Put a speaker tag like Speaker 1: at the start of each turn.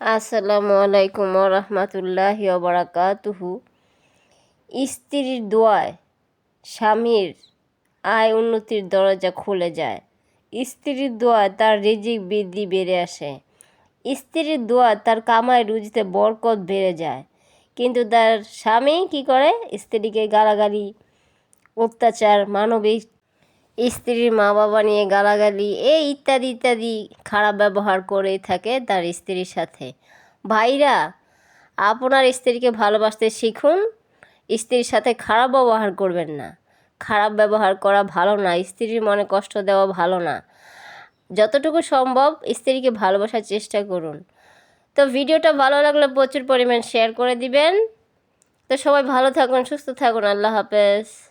Speaker 1: আসসালামু আলাইকুম রহমতুল্লাহি বারাকাতুহু। স্ত্রীর দোয়ায় স্বামীর আয় উন্নতির দরজা খুলে যায়। স্ত্রীর দোয়ায় তার রিজিক বৃদ্ধি বেড়ে আসে। স্ত্রীর দোয়া তার কামাই রুজিতে বরকত বেড়ে যায়। কিন্তু তার স্বামী কি করে? স্ত্রীকে গালাগালি, অত্যাচার, মানবিক, স্ত্রীর মা বাবা নিয়ে গালাগালি এই ইত্যাদি ইত্যাদি খারাপ ব্যবহার করে থাকে তার স্ত্রীর সাথে। ভাইরা, আপনার স্ত্রীকে ভালোবাসতে শিখুন। স্ত্রীর সাথে খারাপ ব্যবহার করবেন না। খারাপ ব্যবহার করা ভালো না, স্ত্রীর মনে কষ্ট দেওয়া ভালো না। যতটুকু সম্ভব স্ত্রীকে ভালোবাসার চেষ্টা করুন। তো ভিডিওটা ভালো লাগলে প্রচুর পরিমাণ শেয়ার করে দিবেন। তো সবাই ভালো থাকুন, সুস্থ থাকুন। আল্লাহ হাফেজ।